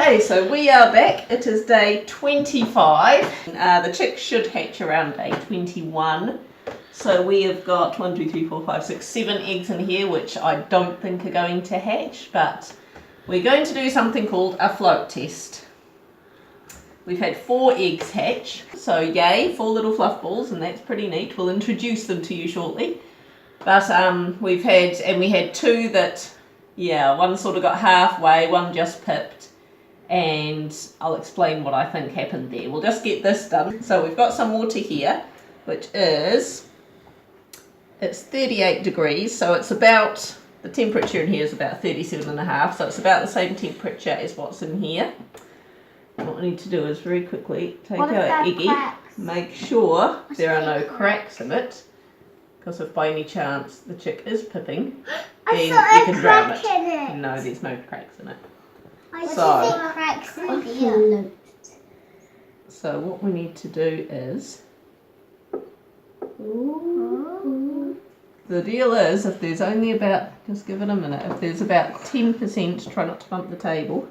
Okay, so we are back. It is day 25. The chicks should hatch around day 21. So we have got 1, 2, 3, 4, 5, 6, 7 eggs in here, which I don't think are going to hatch, but we're going to do something called a float test. We've had 4 eggs hatch, so yay, 4 little fluff balls, and that's pretty neat. We'll introduce them to you shortly. But we had 2 that, yeah, one sort of got halfway, one just pipped, and I'll explain what I think happened there. We'll just get this done. So we've got some water here, which is, it's 38 degrees, so it's about, the temperature in here is about 37.5, so it's about the same temperature as what's in here. What we need to do is very quickly take our eggie, make sure there are no cracks in it, because if by any chance the chick is pipping, then you can drown it. No, there's no cracks in it. So what we need to do is, the deal is, if there's only about, just give it a minute, if there's about 10%, try not to bump the table,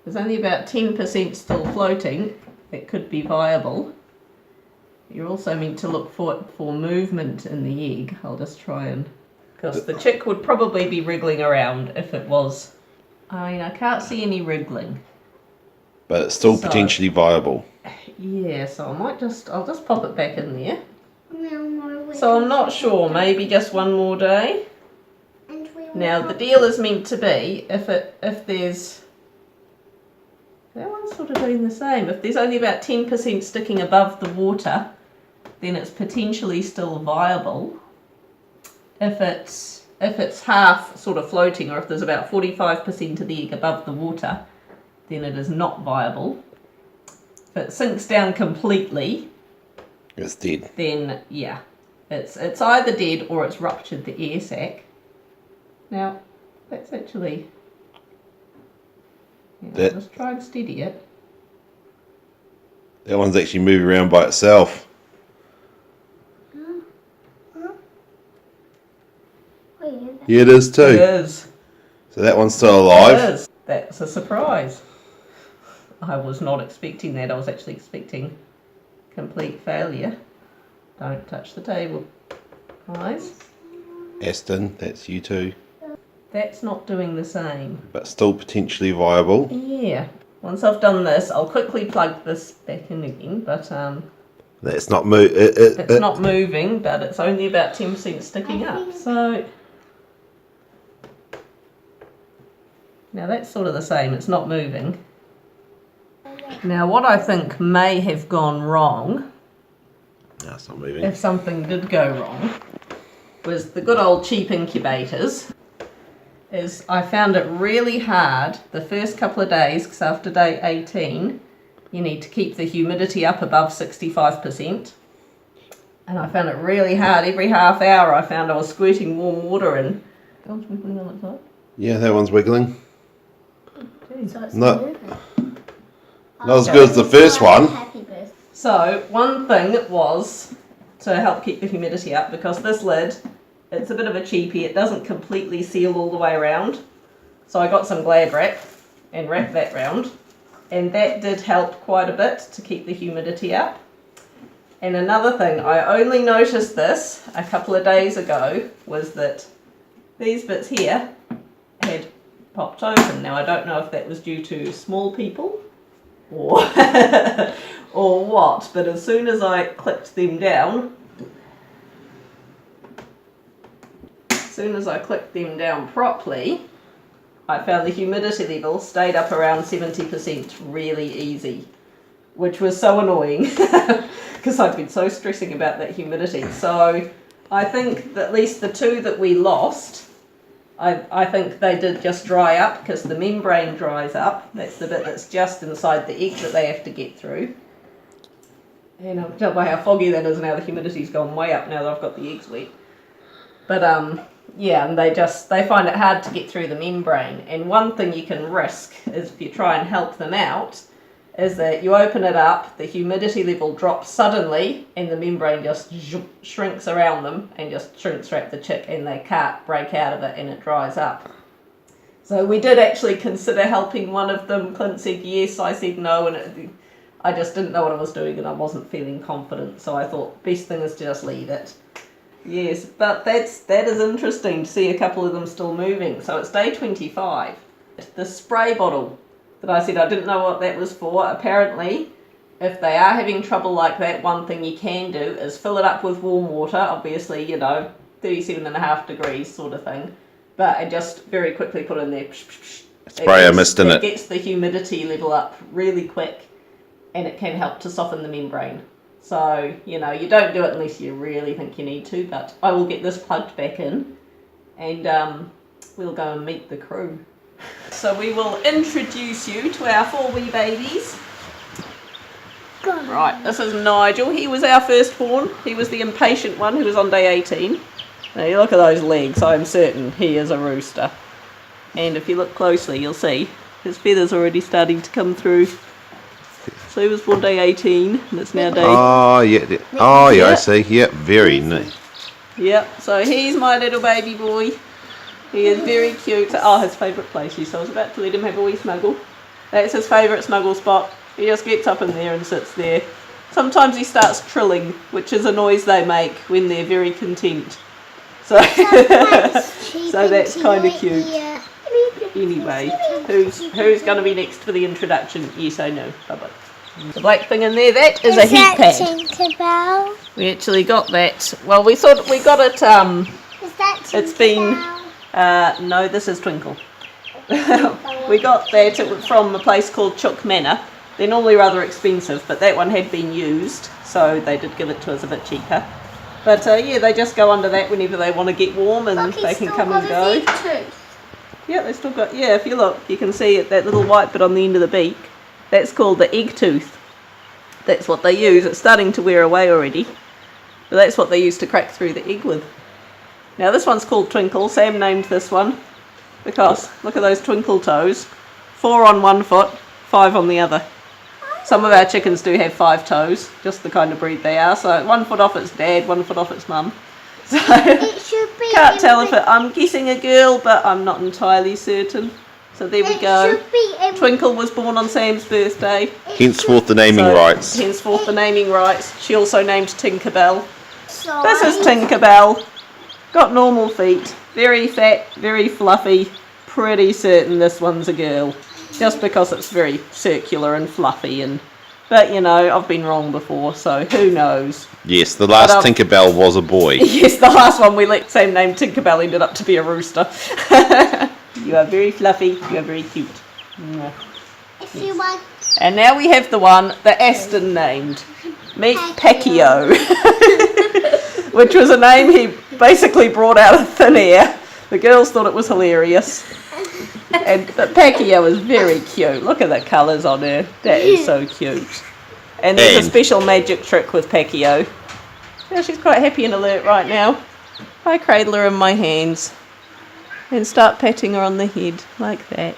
there's only about 10% still floating, it could be viable. You're also meant to look for movement in the egg. I'll just try and, because the chick would probably be wriggling around if it was, I mean, I can't see any wriggling. But it's still potentially viable. Yeah, so I'll just pop it back in there. So I'm not sure, maybe just one more day. Now the deal is meant to be, if there's, that one's sort of doing the same. If there's only about 10% sticking above the water, then it's potentially still viable. If it's half sort of floating, or if there's about 45% of the egg above the water, then it is not viable. If it sinks down completely, it's dead. Then yeah, it's either dead or it's ruptured the air sac. Now that's actually, I'll just try and steady it. That one's actually moving around by itself. Yeah, it is too. It is. So that one's still alive. It is. That's a surprise. I was not expecting that. I was actually expecting complete failure. Don't touch the table, guys. Aston, that's you too. That's not doing the same. But still potentially viable. Yeah. Once I've done this, I'll quickly plug this back in again, but that's not moving. It's not moving, but it's only about 10% sticking up. So now that's sort of the same. It's not moving. Now what I think may have gone wrong, no, it's not moving. if something did go wrong, was the good old cheap incubators. Is I found it really hard the first couple of days, because after day 18 you need to keep the humidity up above 65%, and I found it really hard. Every half hour I found I was squirting warm water in. Oh, it's wiggling on its side. Yeah, that one's wiggling. So it's No. moving. Not as good as the first one. So one thing was to help keep the humidity up, because this lid, it's a bit of a cheapie, it doesn't completely seal all the way around. So I got some Glad wrap and wrapped that round, and that did help quite a bit to keep the humidity up. And another thing, I only noticed this a couple of days ago, was that these bits here had popped open. Now I don't know if that was due to small people or or what, but as soon as I clicked them down, properly, I found the humidity level stayed up around 70% really easy, which was so annoying because I've been so stressing about that humidity. So I think that at least the 2 that we lost, I think they did just dry up, because the membrane dries up. That's the bit that's just inside the egg that they have to get through. And I'll tell by how foggy that is now, the humidity's gone way up now that I've got the eggs wet. But yeah, and they find it hard to get through the membrane. And one thing you can risk is, if you try and help them out, is that you open it up, the humidity level drops suddenly, and the membrane just shrinks around them and just shrinks wrap the chick, and they can't break out of it, and it dries up. So we did actually consider helping one of them. Clint said yes, I said no, and I just didn't know what I was doing and I wasn't feeling confident, so I thought best thing is to just leave it. Yes, but that is interesting to see a couple of them still moving. So it's day 25. The spray bottle that I said I didn't know what that was for, apparently if they are having trouble like that, one thing you can do is fill it up with warm water, obviously, 37.5 degrees sort of thing, but and just very quickly put in there. Spray a mist in it. It gets the humidity level up really quick and it can help to soften the membrane. So, you don't do it unless you really think you need to, but I will get this plugged back in and we'll go and meet the crew. So we will introduce you to our 4 wee babies. Right, this is Nigel. He was our firstborn. He was the impatient one who was on day 18. Now you look at those legs, I'm certain he is a rooster. And if you look closely, you'll see his feathers already starting to come through. So he was born day 18, and it's now day... Oh, yeah. Oh, yeah, I see. Yep, very nice. Yep, so he's my little baby boy. He is very cute. Oh, his favourite place, so I was about to let him have a wee snuggle. That's his favourite snuggle spot. He just gets up in there and sits there. Sometimes he starts trilling, which is a noise they make when they're very content. So, so that's kind of cute. Anyway, who's going to be next for the introduction? Yes, I know. Bye-bye. The black thing in there, that is a heat pad. Tinkerbell? We actually got that. Well, we thought we got it. Is that Tinkerbell? It's been. No, this is Twinkle. We got that from a place called Chook Manor. They're normally rather expensive, but that one had been used, so they did give it to us a bit cheaper. But yeah, they just go under that whenever they want to get warm, and they can come and go. Yeah, they still got. Yeah, if you look, you can see it, that little white bit on the end of the beak. That's called the egg tooth. That's what they use. It's starting to wear away already, but that's what they use to crack through the egg with. Now this one's called Twinkle. Sam named this one because look at those twinkle toes. 4 on one foot, 5 on the other. Some of our chickens do have 5 toes, just the kind of breed they are. So 1 foot off its dad, 1 foot off its mum. So It should be can't tell if I'm guessing a girl, but I'm not entirely certain. So there we go. Twinkle was born on Sam's birthday. Henceforth the naming rights. Henceforth the naming rights. She also named Tinkerbell. So This is Tinkerbell. Got normal feet. Very fat, very fluffy. Pretty certain this one's a girl. Just because it's very circular and fluffy. But I've been wrong before, so who knows. Yes, the last Tinkerbell was a boy. Yes, the last one we let Sam name Tinkerbell ended up to be a rooster. You are very fluffy. You are very cute. if you want And now we have the one that Aston named. Meet Pacquiao. Which was a name he basically brought out of thin air. The girls thought it was hilarious. But Pacquiao is very cute. Look at the colours on her. That is so cute. And there's a special magic trick with Pacquiao. Yeah, she's quite happy and alert right now. I cradle her in my hands and start patting her on the head like that.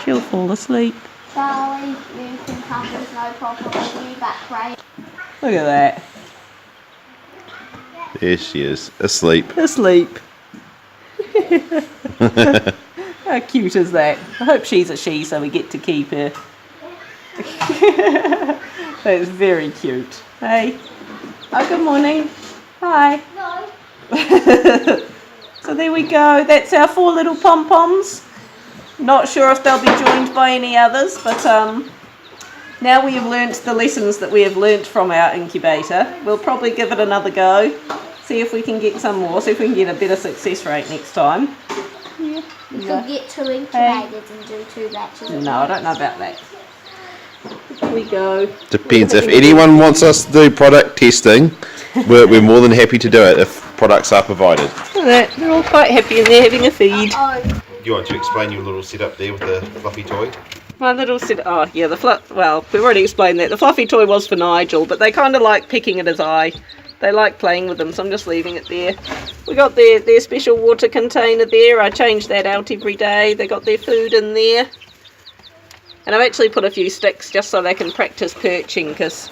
She'll fall asleep. Charlie, you can come, there's no problem with you, but Ray. Look at that. There she is, asleep. Asleep. How cute is that? I hope she's a she so we get to keep her. That's very cute. Hey. Oh, good morning. Hi. No. So there we go. That's our 4 little pom-poms. Not sure if they'll be joined by any others, but now we have learnt the lessons that we have learnt from our incubator. We'll probably give it another go, see if we can get some more, see if we can get a better success rate next time. You could get 2 incubators and do 2 batches. No, I don't know about that. Here we go. Depends. If anyone wants us to do product testing, we're more than happy to do it if products are provided. Look at that. They're all quite happy and they're having a feed. Oh, You want to explain your little setup there with the fluffy toy? My little well, we've already explained that. The fluffy toy was for Nigel, but they kind of like pecking at his eye. They like playing with them, so I'm just leaving it there. We got their special water container there. I change that out every day. They got their food in there. And I've actually put a few sticks just so they can practice perching, because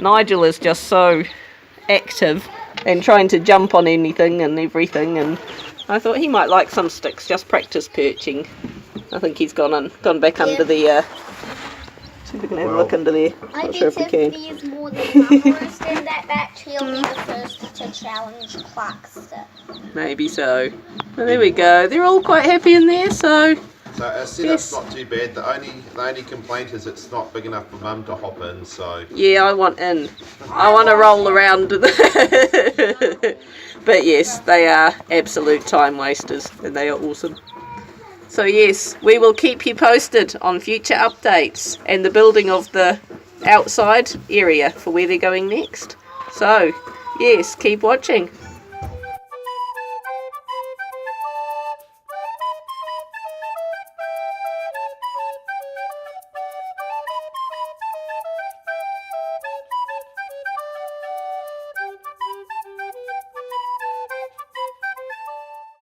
Nigel is just so active and trying to jump on anything and everything, and I thought he might like some sticks, just practice perching. I think he's gone back under the see if we can have a look under there. I Not sure if we bet can. if there's more than one rooster in that batch, he'll be the first to challenge Clarkster. Maybe so. Well, there we go. They're all quite happy in there, so So our setup's not too bad. The only complaint is it's not big enough for Mum to hop in. So yeah, I want in. I want to roll around. But yes, they are absolute time wasters, and they are awesome. So yes, we will keep you posted on future updates and the building of the outside area for where they're going next. So yes, keep watching.